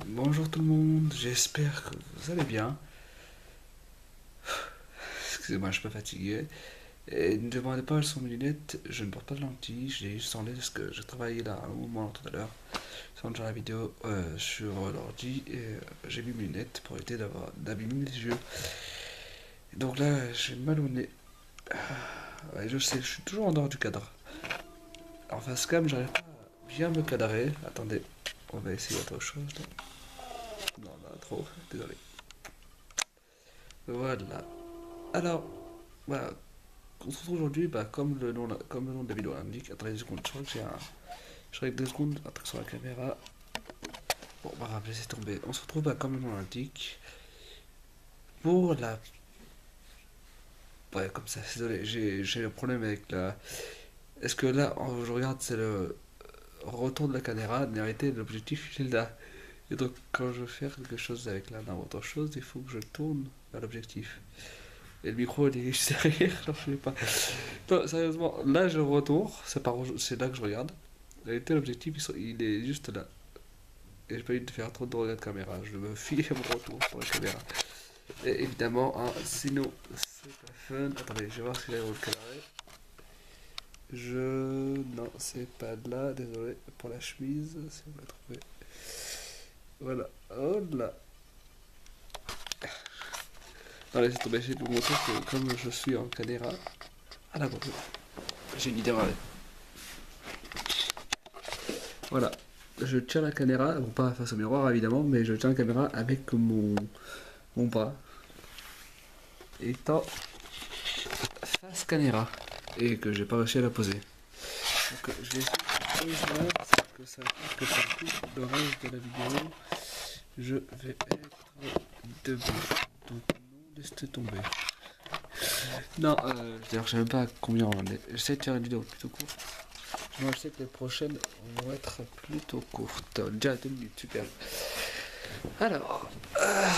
Bonjour tout le monde, j'espère que vous allez bien. Excusez-moi, je suis pas fatigué. Et ne demandez pas, elles sont mes lunettes, je ne porte pas de lentilles, je l'ai juste enlevé parce que j'ai travaillé là un moment tout à l'heure, sans déjà la vidéo sur l'ordi, et j'ai mis mes lunettes pour éviter d'abîmer les yeux. Et donc là, j'ai mal au nez. Ouais, je sais, je suis toujours en dehors du cadre. En face cam, j'arrive pas à bien me cadrer. Attendez, on va essayer autre chose là. Non, là, trop, désolé. Voilà. Alors, voilà, on se retrouve aujourd'hui, comme le nom de la vidéo l'indique. Attendez 2 secondes, je crois que je règle 2 secondes, un truc sur la caméra. Bon, bah, laissez tomber. On se retrouve, comme le nom l'indique, pour la. Ouais, comme ça, désolé, j'ai un problème avec la. Est-ce que là, je regarde, c'est le retour de la caméra, en réalité, l'objectif, il est là. Et donc, quand je veux faire quelque chose avec la main ou autre chose, il faut que je tourne vers l'objectif. Et le micro, il est juste derrière, alors je sais pas. Non, sérieusement, là, je retourne, c'est là que je regarde. En réalité, l'objectif, il est juste là. Et j'ai pas envie de faire trop de regards de caméra. Je me fie à mon retour sur la caméra. Et évidemment, hein, sinon, c'est pas fun. Attendez, je vais voir si j'ai le carré. Non, c'est pas de là. Désolé pour la chemise. Si on l'a trouvé. Voilà. Oh là. Non, laissez tomber. J'ai de vous montrer que comme je suis en caméra. Ah là, bon, j'ai une idée. Voilà. Je tiens la caméra, bon pas face au miroir évidemment, mais je tiens la caméra avec mon bras étant face caméra et que j'ai pas réussi à la poser. Donc je vais essayer de poser là, parce que ça fait que par tout le reste de la vidéo, je vais être debout. Donc non, laissez tomber. Non, d'ailleurs je sais même pas combien on est. J'essaie de faire une vidéo plutôt courte. Moi je sais que les prochaines vont être plutôt courtes. Déjà 2 minutes, super. Alors,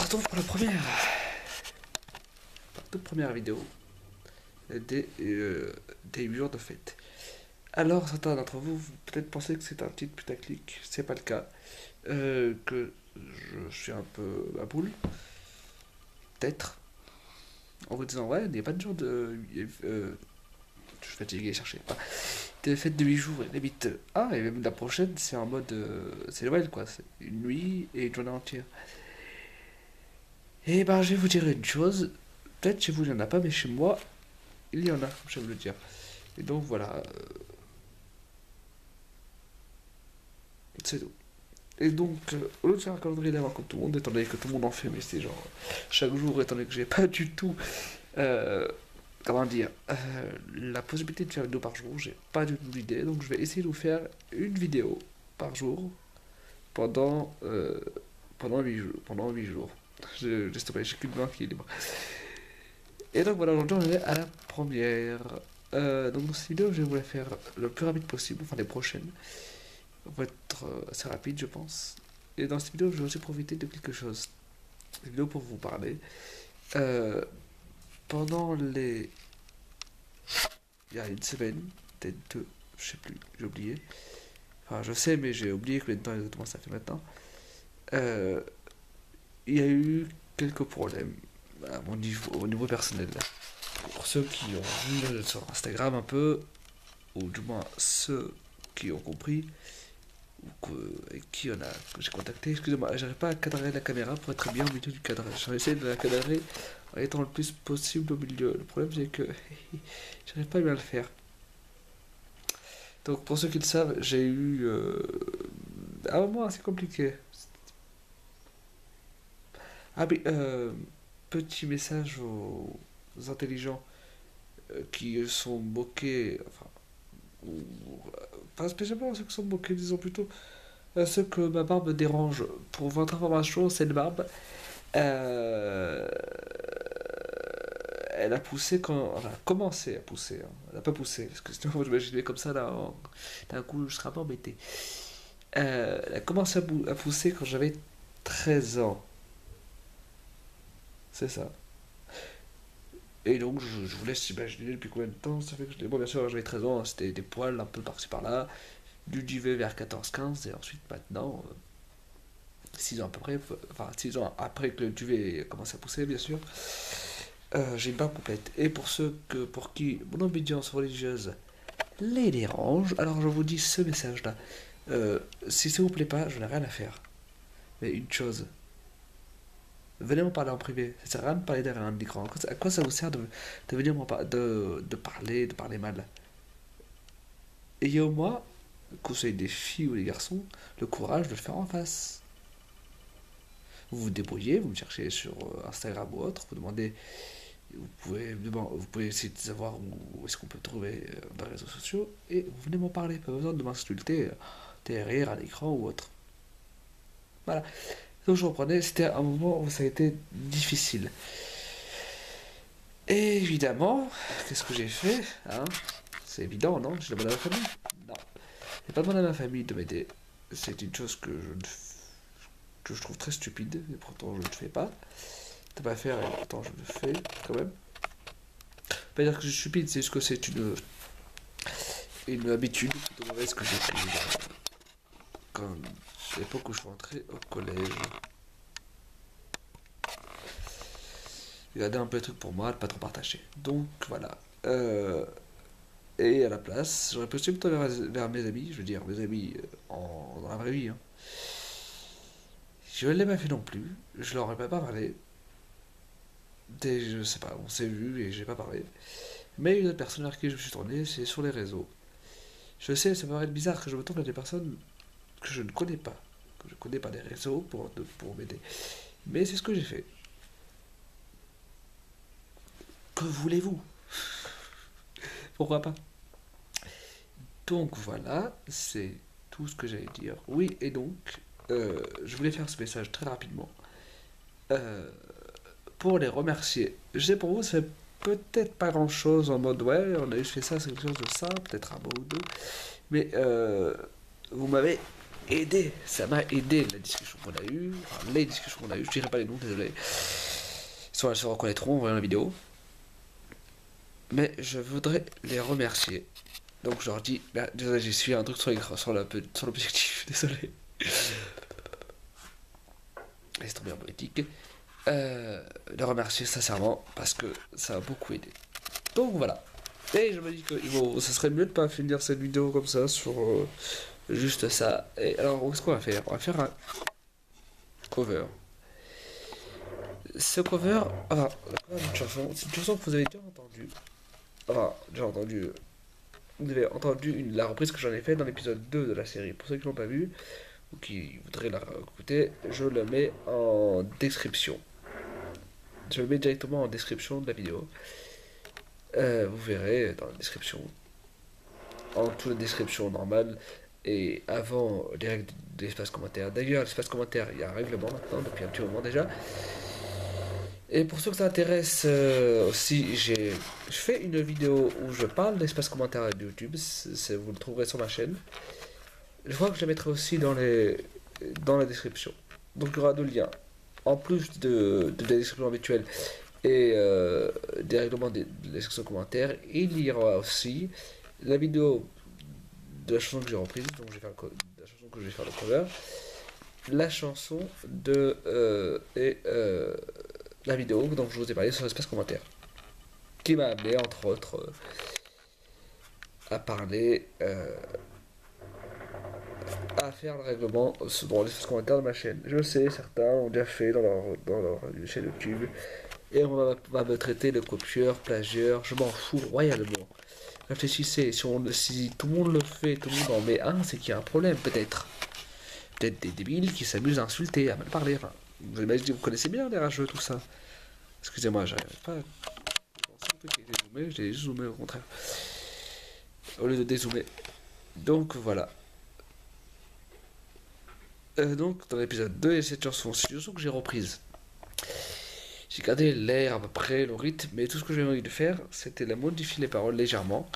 donc pour la toute première vidéo des 8 jours de fête. Alors, certains d'entre vous, peut-être penser que c'est un titre putaclic, c'est pas le cas. Que je suis un peu à boule, peut-être, en vous disant, ouais, il n'y a pas de jour de. Je suis fatigué, cherchez pas. Des fêtes de 8 jours, et limite. Ah, et même la prochaine, c'est en mode. C'est Noël, quoi. C'est une nuit et une journée entière. Et ben, je vais vous dire une chose. Peut-être chez vous, il n'y en a pas, mais chez moi, il y en a, je vais vous le dire. Et donc, voilà, c'est tout. Et donc, au lieu de faire un calendrier d'avant comme tout le monde, étant donné que tout le monde en fait, mais c'est genre chaque jour, étant donné que j'ai pas du tout, euh, comment dire, la possibilité de faire une vidéo par jour, j'ai pas du tout d'idée, donc je vais essayer de vous faire une vidéo par jour pendant, pendant 8 jours. Pendant 8 jours. Laisse tomber, j'ai qu'une main qui est libre. Et donc voilà, aujourd'hui on est à la première. Donc dans cette vidéo, je vais vous la faire le plus rapide possible, enfin les prochaines vont être assez rapides, je pense. Et dans cette vidéo, je vais aussi profiter de quelque chose. Une vidéo pour vous parler. Euh, pendant les. Il y a une semaine, peut-être deux, je sais plus, j'ai oublié. Enfin, je sais, mais j'ai oublié combien de temps exactement ça fait maintenant. Euh, il y a eu quelques problèmes à mon niveau, au niveau personnel. Pour ceux qui ont vu sur Instagram un peu, ou du moins ceux qui ont compris, avec qui on a, que j'ai contacté. Excusez-moi, j'arrive pas à cadrer la caméra pour être bien au milieu du cadrage. J'ai essayé de la cadrer en étant le plus possible au milieu. Le problème, c'est que j'arrive pas à bien le faire. Donc, pour ceux qui le savent, j'ai eu un moment assez compliqué. Ah, mais petit message aux intelligents qui sont moqués, enfin, ou, pas spécialement ceux qui sont moqués, disons plutôt ceux que ma barbe dérange. Pour votre information, cette barbe, Euh, elle a poussé quand. Elle a commencé à pousser, hein. Elle n'a pas poussé, parce que sinon, j'imaginais comme ça, là, d'un coup, je serais un peu embêté. Elle a commencé à pousser quand j'avais 13 ans. C'est ça. Et donc, je vous laisse imaginer depuis combien de temps ça fait que je l'ai. Bon, bien sûr, j'avais 13 ans, hein, c'était des poils un peu par-ci par-là, du duvet vers 14-15, et ensuite, maintenant, 6 ans à peu près, enfin 6 ans après que le duvet commence à pousser, bien sûr. J'ai une barbe complète. Et pour ceux pour qui mon obédience religieuse les dérange, alors je vous dis ce message-là. Si ça vous plaît pas, je n'ai rien à faire. Mais une chose, venez m'en parler en privé. Ça sert à rien de parler derrière un écran. À quoi ça vous sert de venir de parler mal? Ayez au moins, que vous soyez des filles ou des garçons, le courage de le faire en face. Vous vous débrouillez, vous me cherchez sur Instagram ou autre, vous demandez, vous pouvez essayer de savoir où est-ce qu'on peut trouver dans les réseaux sociaux, et vous venez m'en parler. Pas besoin de m'insulter derrière à l'écran ou autre. Voilà. Donc je reprenais, c'était un moment où ça a été difficile. Et évidemment, qu'est-ce que j'ai fait, hein? C'est évident, non? J'ai demandé à ma famille? Non. J'ai pas demandé à ma famille de m'aider. C'est une chose que je trouve très stupide, et pourtant je ne le fais pas. De pas faire, et pourtant je le fais quand même. Pas dire que je suis stupide, c'est juste que c'est une habitude plutôt mauvaise que j'ai prise quand, à l'époque où je suis rentré au collège. Garder un peu de trucs pour moi, de pas trop partager. Donc voilà. Et à la place, j'aurais postulé plutôt vers mes amis, je veux dire mes amis dans la vraie vie. Hein. Je ne l'ai pas fait non plus, je leur ai pas parlé. Je sais pas, on s'est vu et j'ai pas parlé. Mais une autre personne vers qui je me suis tourné, c'est sur les réseaux. Je sais, ça peut paraître bizarre que je me tourne à des personnes que je ne connais pas, que je connais pas des réseaux pour m'aider. Mais c'est ce que j'ai fait. Que voulez-vous? Pourquoi pas? Donc voilà, c'est tout ce que j'allais dire. Oui, et donc, je voulais faire ce message très rapidement euh, pour les remercier. Je sais pour vous, ça fait peut-être pas grand-chose en mode ouais, on a juste fait ça, c'est quelque chose de simple, peut-être un mot ou deux. Mais vous m'avez aidé, ça m'a aidé la discussion qu'on a eue, enfin les discussions qu'on a eues, je dirais pas les noms, désolé. Soit elles se reconnaîtront en voyant la vidéo. Mais je voudrais les remercier. Donc je leur dis, bah, désolé, j'ai suivi un truc sur l'objectif, désolé. C'est trop bien poétique. Les remercier sincèrement parce que ça a beaucoup aidé. Donc voilà. Et je me dis que ça serait mieux de pas finir cette vidéo comme ça sur juste ça. Et alors, qu'est-ce qu'on va faire? On va faire un cover. Ce cover, enfin, c'est une chanson que vous avez déjà entendue. Enfin, déjà entendu. Vous avez entendu la reprise que j'en ai faite dans l'épisode 2 de la série. Pour ceux qui l'ont pas vu ou qui voudraient la écouter, je le mets en description. Je le mets directement en description de la vidéo. Vous verrez dans la description, en dessous de la description normale et avant les règles de l'espace commentaire. D'ailleurs, l'espace commentaire, il y a un règlement maintenant, depuis un petit moment déjà. Et pour ceux que ça intéresse aussi, je fais une vidéo où je parle de l'espace commentaire de YouTube. Vous le trouverez sur ma chaîne. Je crois que je la mettrai aussi dans la description. Donc il y aura deux liens. En plus de la description habituelle et des règlements de la section commentaires, il y aura aussi la vidéo de la chanson que j'ai reprise, donc je vais faire la chanson que je vais faire le cover, la chanson et la vidéo dont je vous ai parlé sur l'espace commentaire, qui m'a amené entre autres à parler, à faire le règlement dans l'espace commentaire de ma chaîne. Je sais, certains ont déjà fait dans leur chaîne YouTube. Et on va me traiter de copieur, plagieur, je m'en fous royalement. Réfléchissez, si tout le monde le fait, tout le monde en met un, c'est qu'il y a un problème, peut-être. Peut-être des débiles qui s'amusent à insulter, à mal parler. Enfin, vous connaissez bien les rageux, tout ça. Excusez-moi, j'arrive pas à dézoomer, j'ai zoomé au contraire. Au lieu de dézoomer. Donc voilà. Donc dans l'épisode 2, il y a cette chanson. C'est une chanson que j'ai reprise. J'ai gardé l'air à peu près, le rythme, mais tout ce que j'avais envie de faire, c'était la modifier les paroles légèrement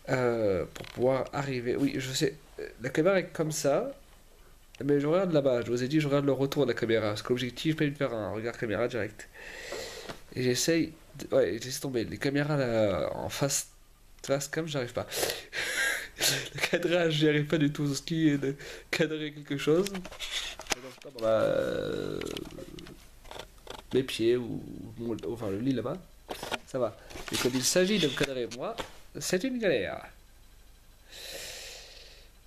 pour pouvoir arriver. Oui, je sais, la caméra est comme ça, mais je regarde là-bas. Je vous ai dit, je regarde le retour de la caméra, parce que l'objectif, c'est de faire un regard caméra direct. Et j'essaye, ouais, j'essaie de tomber. Les caméras là, en face cam, j'arrive pas. Le cadrage, j'y arrive pas du tout. Ce qui est de cadrer quelque chose. Donc comme mes pieds ou enfin le lit là-bas, ça va. Mais quand il s'agit de me cadrer moi, c'est une galère.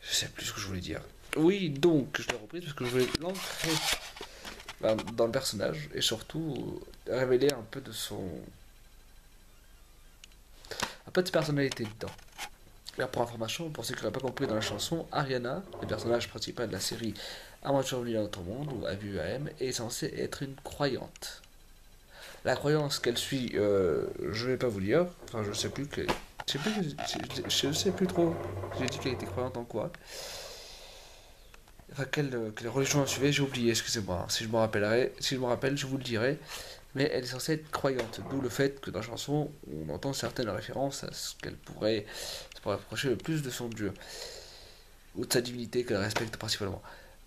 Je sais plus ce que je voulais dire. Oui, donc je l'ai reprise parce que je voulais l'ancrer dans le personnage et surtout révéler un peu de personnalité dedans. Et pour information, pour ceux qui n'auraient pas compris dans la chanson, Ariana, le personnage principal de la série Aventure venue dans notre monde, ou AVUAM, est censée être une croyante. La croyance qu'elle suit, je vais pas vous dire, enfin je sais plus que. Je sais plus trop. J'ai dit qu'elle était croyante en quoi. Enfin, quelle religion elle suivait, j'ai oublié, excusez-moi. Si je me rappelle, je vous le dirai. Mais elle est censée être croyante, d'où le fait que dans la chanson, on entend certaines références à ce qu'elle pourrait se pourrait approcher le plus de son dieu, ou de sa divinité qu'elle respecte principalement.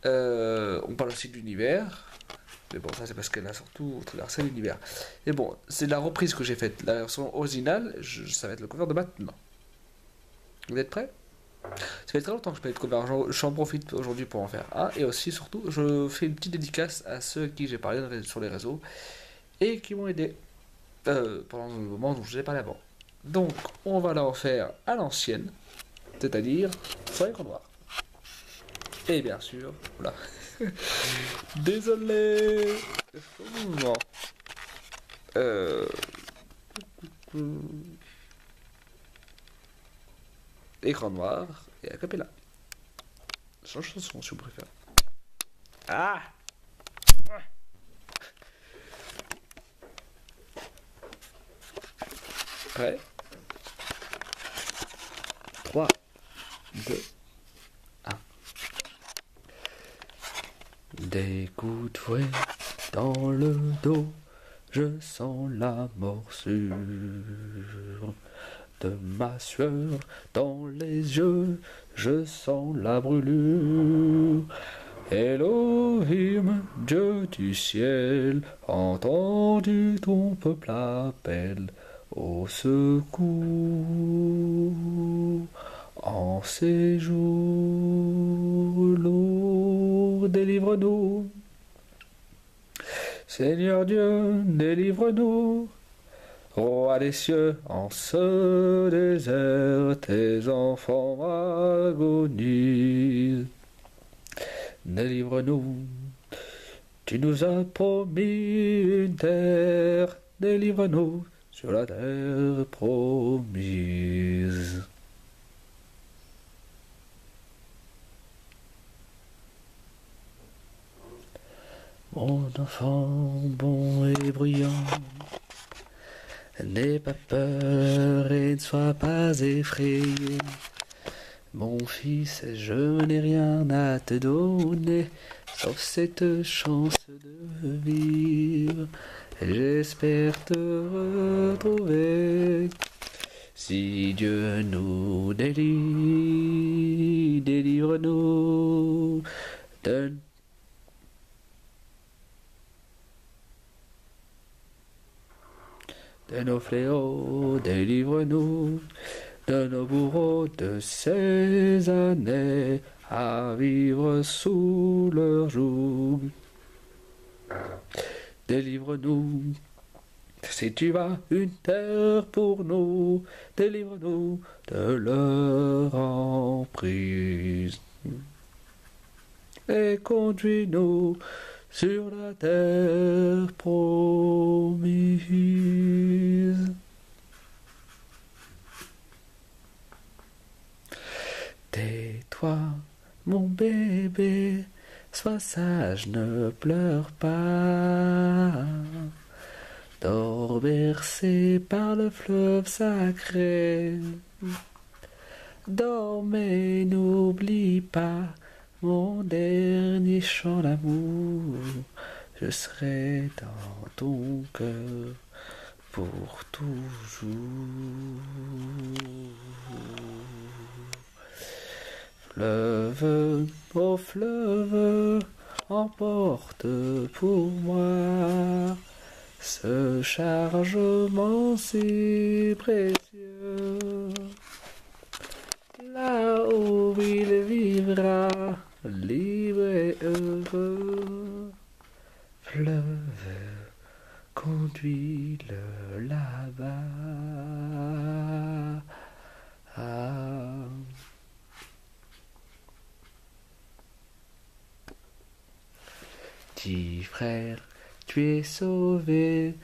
On parle aussi de l'univers, mais bon, ça c'est parce qu'elle a surtout traversé l'univers. Et bon, c'est la reprise que j'ai faite. La version originale, ça va être le cover de maintenant. Vous êtes prêts? Ça fait très longtemps que je fais de cover, j'en profite aujourd'hui pour en faire un, et aussi, surtout, je fais une petite dédicace à ceux à qui j'ai parlé sur les réseaux, et qui m'ont aidé pendant le moment dont je vous ai parlé avant. Donc, on va la refaire à l'ancienne, c'est-à-dire sur l'écran noir. Et bien sûr, voilà. Désolé. Mouvement. Euh... Écran noir et a cappella. Change de son si vous préférez. Ah. Prêt? 3, 2, 1. Des coups de fouet dans le dos, je sens la morsure de ma sueur dans les yeux, je sens la brûlure. Elohim, Dieu du ciel, entends-tu ton peuple appel au secours en ces jours lourds, délivre-nous. Seigneur Dieu, délivre-nous. Roi des cieux, en ce désert, tes enfants agonisent. Délivre-nous. Tu nous as promis une terre, délivre-nous sur la terre promise. Mon enfant bon et brillant, n'aie pas peur et ne sois pas effrayé. Mon fils, je n'ai rien à te donner, sauf cette chance de vivre. J'espère te retrouver. Si Dieu nous délivre-nous de nos fléaux, délivre-nous de nos bourreaux, de ces années à vivre sous leur joug. Délivre-nous, si tu as une terre pour nous, délivre-nous de leur emprise. Et conduis-nous sur la terre promise. Tais-toi, mon bébé, sois sage, ne pleure pas. Dors bercé par le fleuve sacré. Dors mais n'oublie pas mon dernier chant d'amour. Je serai dans ton cœur pour toujours. Fleuve, oh fleuve, emporte pour moi ce chargement si précieux. Là où il vivra libre et heureux. fleuve conduis-le là-bas. Ah. Petit frère, tu es sauvé,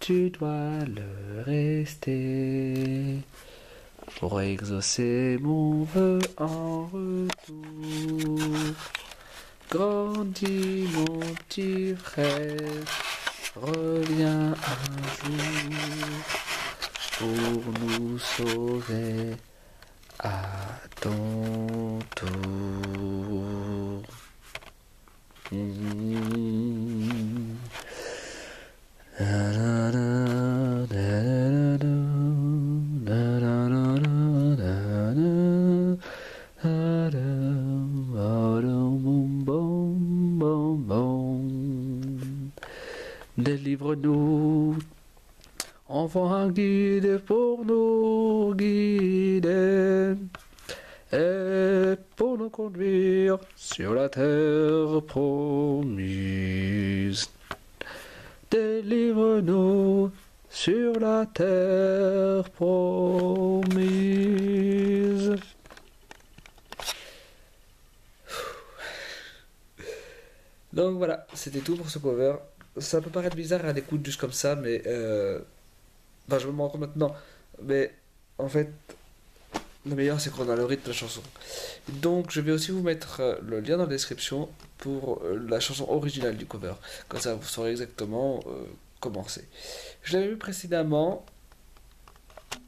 tu dois le rester pour exaucer mon vœu en retour. Grandis mon petit frère, reviens un jour pour nous sauver à ton tour. Délivre-nous, envoie un guide pour nous guider et pour nous conduire sur la terre promise. Délivre-nous sur la terre promise. Donc voilà, c'était tout pour ce cover. Ça peut paraître bizarre à l'écoute juste comme ça, mais enfin, je me rends compte maintenant. Mais en fait, le meilleur c'est qu'on a le rythme de la chanson. Donc je vais aussi vous mettre le lien dans la description pour la chanson originale du cover. Comme ça vous saurez exactement comment c'est. Je l'avais vu précédemment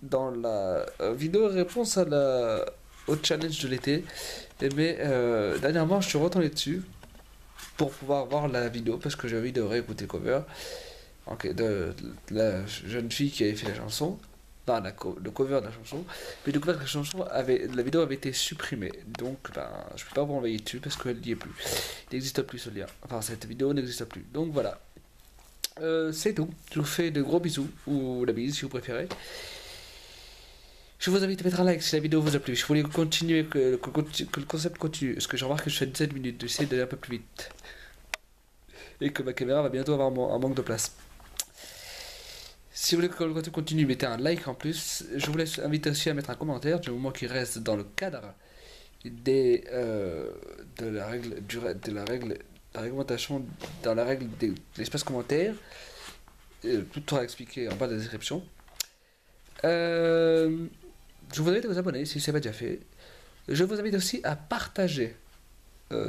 dans la vidéo réponse au challenge de l'été. Mais dernièrement je suis retourné dessus pour pouvoir voir la vidéo parce que j'ai envie de réécouter le cover de la jeune fille qui avait fait la chanson, enfin le cover de la chanson, mais le cover de la chanson la vidéo avait été supprimée, donc ben, je ne peux pas vous renvoyer dessus parce qu'elle n'y est plus, il n'existe plus ce lien, enfin cette vidéo n'existe plus, donc voilà, c'est tout, je vous fais de gros bisous, ou la bise si vous préférez. Je vous invite à mettre un like si la vidéo vous a plu. Je voulais continuer, que le concept continue. Parce que je remarque que je fais 17 minutes. J'essaie d'aller un peu plus vite. Et que ma caméra va bientôt avoir un manque de place. Si vous voulez que le concept continue, mettez un like en plus. Je vous laisse inviter aussi à mettre un commentaire du moment qui reste dans le cadre de la réglementation, dans la règle de l'espace commentaire. Tout sera expliqué en bas de la description. Je vous invite à vous abonner si ce n'est pas déjà fait. Je vous invite aussi à partager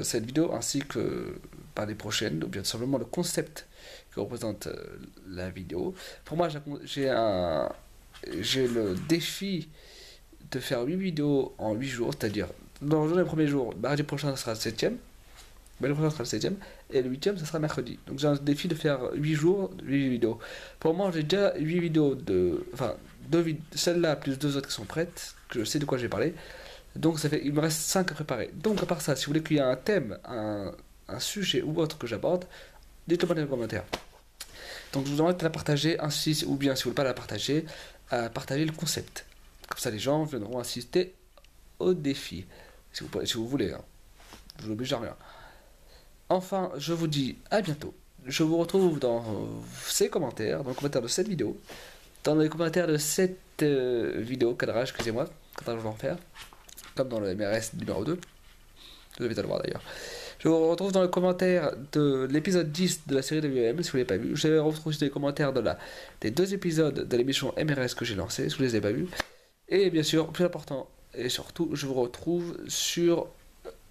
cette vidéo ainsi que par les prochaines, ou bien tout simplement le concept que représente la vidéo. Pour moi, j'ai le défi de faire 8 vidéos en 8 jours, c'est-à-dire dans le premier jour, mardi prochain, ça sera le 7ème. Le prochain sera le 7ème, et le 8ème, ça sera mercredi. Donc j'ai un défi de faire 8 jours, 8 vidéos. Pour moi, j'ai déjà 8 vidéos enfin, celle-là plus 2 autres qui sont prêtes, que je sais de quoi j'ai parlé. Donc ça fait, il me reste 5 à préparer. Donc à part ça, si vous voulez qu'il y ait un thème, un sujet ou autre que j'aborde, dites-le moi dans les commentaires. Donc je vous invite à la partager, ainsi, ou bien si vous ne voulez pas la partager, à partager le concept. Comme ça les gens viendront assister au défi. Si vous voulez, hein. Je vous oblige à rien. Enfin, je vous dis à bientôt. Je vous retrouve dans ces commentaires, dans les commentaires de cette vidéo, dans les commentaires de cette vidéo, cadrage, excusez-moi, cadrage je vais en faire, comme dans le MRS numéro 2. Vous devez le voir d'ailleurs. Je vous retrouve dans les commentaires de l'épisode 10 de la série de WM, si vous ne l'avez pas vu. Je vous retrouve dans les commentaires des 2 épisodes de l'émission MRS que j'ai lancé, si vous ne les avez pas vus. Et bien sûr, plus important, et surtout, je vous retrouve sur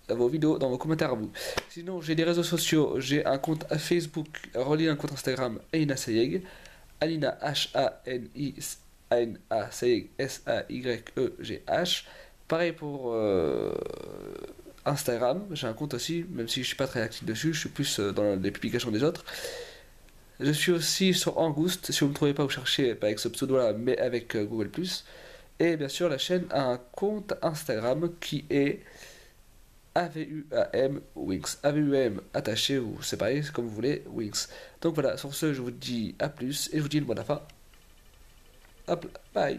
vos vidéos dans vos commentaires à vous. Sinon, j'ai des réseaux sociaux, j'ai un compte Facebook, relié à un compte Instagram, Alina Sayeg, Alina H-A-N-I-A-N-A Sayeg S-A-Y-E-G-H. Pareil pour Instagram, j'ai un compte aussi, même si je suis pas très actif dessus, je suis plus dans les publications des autres. Je suis aussi sur Angouste, si vous ne me trouvez pas, vous cherchez pas avec ce pseudo-là, mais avec Google+. Et bien sûr, la chaîne a un compte Instagram qui est AVUAM Wings. AVUAM attaché ou séparé, c'est comme vous voulez, Wings. Donc voilà, sur ce, je vous dis à plus et je vous dis le mot de la fin. Hop, bye.